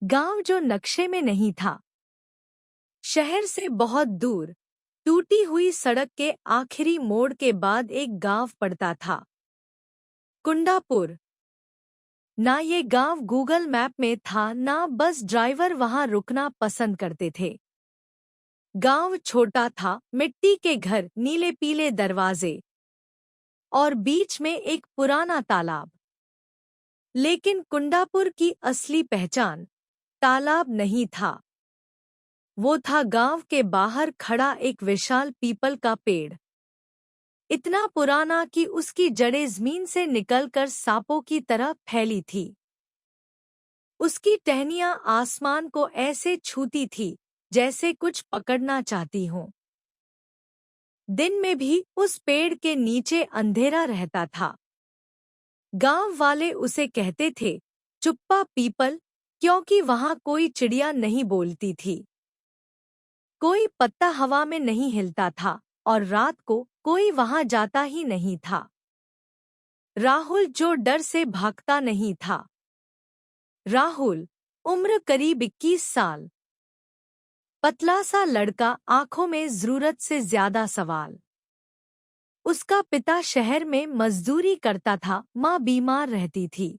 गांव जो नक्शे में नहीं था। शहर से बहुत दूर टूटी हुई सड़क के आखिरी मोड़ के बाद एक गांव पड़ता था, कुंडापुर। ना ये गांव गूगल मैप में था, ना बस ड्राइवर वहां रुकना पसंद करते थे। गांव छोटा था, मिट्टी के घर, नीले पीले दरवाजे और बीच में एक पुराना तालाब। लेकिन कुंडापुर की असली पहचान तालाब नहीं था। वो था गांव के बाहर खड़ा एक विशाल पीपल का पेड़, इतना पुराना कि उसकी जड़ें जमीन से निकलकर सांपों की तरह फैली थी। उसकी टहनियां आसमान को ऐसे छूती थी जैसे कुछ पकड़ना चाहती हों। दिन में भी उस पेड़ के नीचे अंधेरा रहता था। गांव वाले उसे कहते थे चुप्पा पीपल, क्योंकि वहां कोई चिड़िया नहीं बोलती थी, कोई पत्ता हवा में नहीं हिलता था और रात को कोई वहां जाता ही नहीं था। राहुल जो डर से भागता नहीं था। राहुल, उम्र करीब 21 साल, पतला सा लड़का, आंखों में जरूरत से ज्यादा सवाल। उसका पिता शहर में मजदूरी करता था, माँ बीमार रहती थी।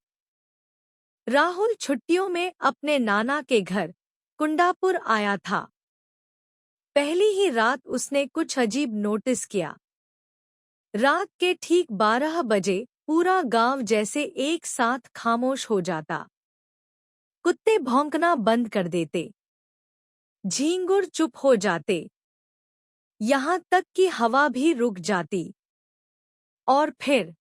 राहुल छुट्टियों में अपने नाना के घर कुंडापुर आया था। पहली ही रात उसने कुछ अजीब नोटिस किया। रात के ठीक 12 बजे पूरा गांव जैसे एक साथ खामोश हो जाता। कुत्ते भौंकना बंद कर देते, झींगुर चुप हो जाते, यहाँ तक कि हवा भी रुक जाती। और फिर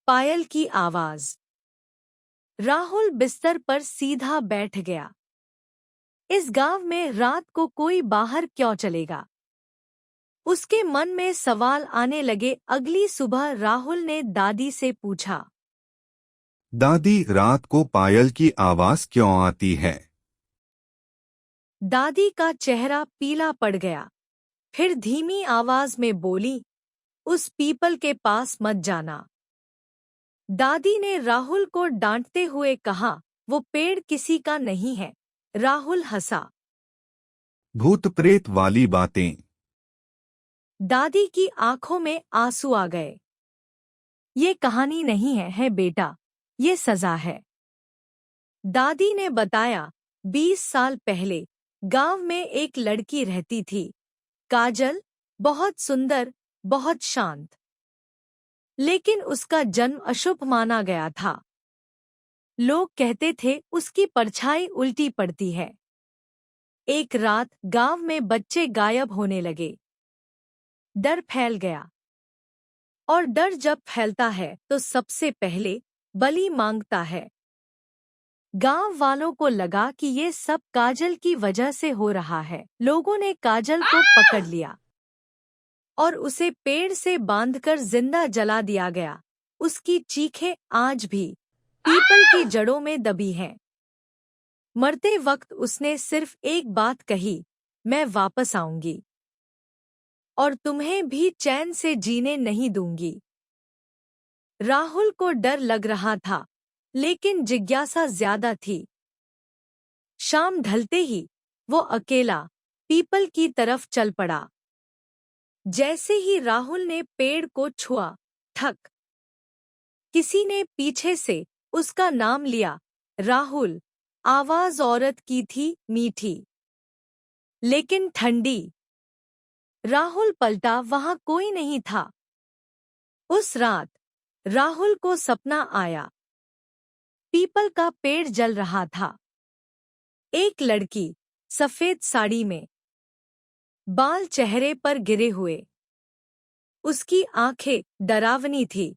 पायल की आवाज। राहुल बिस्तर पर सीधा बैठ गया। इस गांव में रात को कोई बाहर क्यों चलेगा? उसके मन में सवाल आने लगे। अगली सुबह राहुल ने दादी से पूछा, दादी, रात को पायल की आवाज क्यों आती है? दादी का चेहरा पीला पड़ गया। फिर धीमी आवाज में बोली, उस पीपल के पास मत जाना। दादी ने राहुल को डांटते हुए कहा, वो पेड़ किसी का नहीं है। राहुल हंसा। भूत प्रेत वाली बातें। दादी की आंखों में आंसू आ गए। ये कहानी नहीं है बेटा, ये सजा है। दादी ने बताया, 20 साल पहले गांव में एक लड़की रहती थी, काजल, बहुत सुंदर, बहुत शांत। लेकिन उसका जन्म अशुभ माना गया था। लोग कहते थे उसकी परछाई उल्टी पड़ती है। एक रात गांव में बच्चे गायब होने लगे। डर फैल गया। और डर जब फैलता है तो सबसे पहले बलि मांगता है। गांव वालों को लगा कि ये सब काजल की वजह से हो रहा है। लोगों ने काजल को पकड़ लिया और उसे पेड़ से बांधकर जिंदा जला दिया गया। उसकी चीखें आज भी पीपल की जड़ों में दबी हैं। मरते वक्त उसने सिर्फ एक बात कही, मैं वापस आऊंगी और तुम्हें भी चैन से जीने नहीं दूंगी। राहुल को डर लग रहा था, लेकिन जिज्ञासा ज्यादा थी। शाम ढलते ही वो अकेला पीपल की तरफ चल पड़ा। जैसे ही राहुल ने पेड़ को छुआ, ठक, किसी ने पीछे से उसका नाम लिया। राहुल। आवाज औरत की थी, मीठी लेकिन ठंडी। राहुल पलटा, वहां कोई नहीं था। उस रात राहुल को सपना आया। पीपल का पेड़ जल रहा था। एक लड़की सफेद साड़ी में, बाल चेहरे पर गिरे हुए। उसकी आंखें डरावनी थी।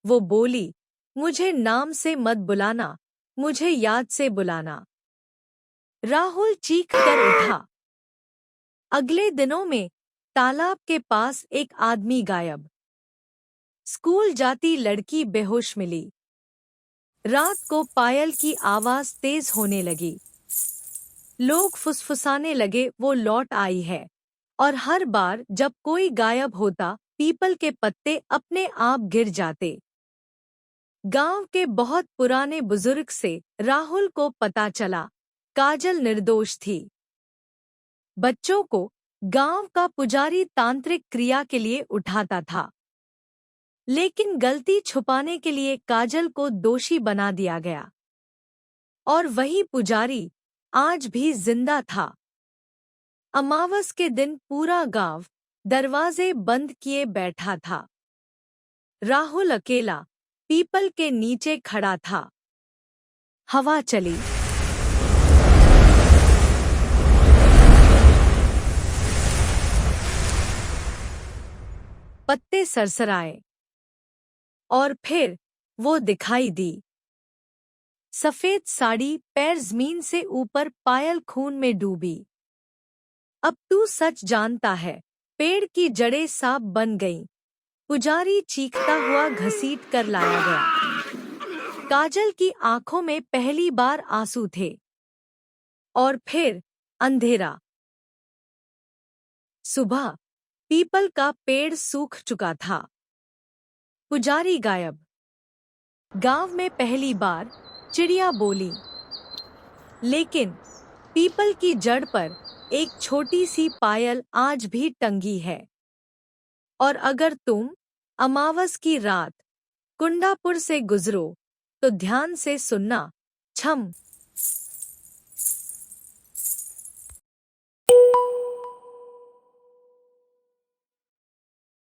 वो बोली, मुझे नाम से मत बुलाना, मुझे याद से बुलाना। राहुल चीख कर उठा। अगले दिनों में तालाब के पास एक आदमी गायब। स्कूल जाती लड़की बेहोश मिली। रात को पायल की आवाज तेज होने लगी। लोग फुसफुसाने लगे, वो लौट आई है और हर बार जब कोई गायब होता पीपल के पत्ते अपने आप गिर जाते। गांव के बहुत पुराने बुजुर्ग से राहुल को पता चला काजल निर्दोष थी। बच्चों को गांव का पुजारी तांत्रिक क्रिया के लिए उठाता था, लेकिन गलती छुपाने के लिए काजल को दोषी बना दिया गया। और वही पुजारी आज भी जिंदा था। अमावस के दिन पूरा गांव दरवाजे बंद किए बैठा था। राहुल अकेला पीपल के नीचे खड़ा था। हवा चली, पत्ते सरसराए, और फिर वो दिखाई दी। सफेद साड़ी, पैर जमीन से ऊपर, पायल खून में डूबी। अब तू सच जानता है। पेड़ की जड़ें सांप बन गईं। पुजारी चीखता हुआ घसीट कर लाया गया। काजल की आंखों में पहली बार आंसू थे। और फिर अंधेरा। सुबह पीपल का पेड़ सूख चुका था। पुजारी गायब। गांव में पहली बार चिड़िया बोली, लेकिन पीपल की जड़ पर एक छोटी सी पायल आज भी टंगी है। और अगर तुम अमावस की रात कुंडापुर से गुजरो तो ध्यान से सुनना। छम।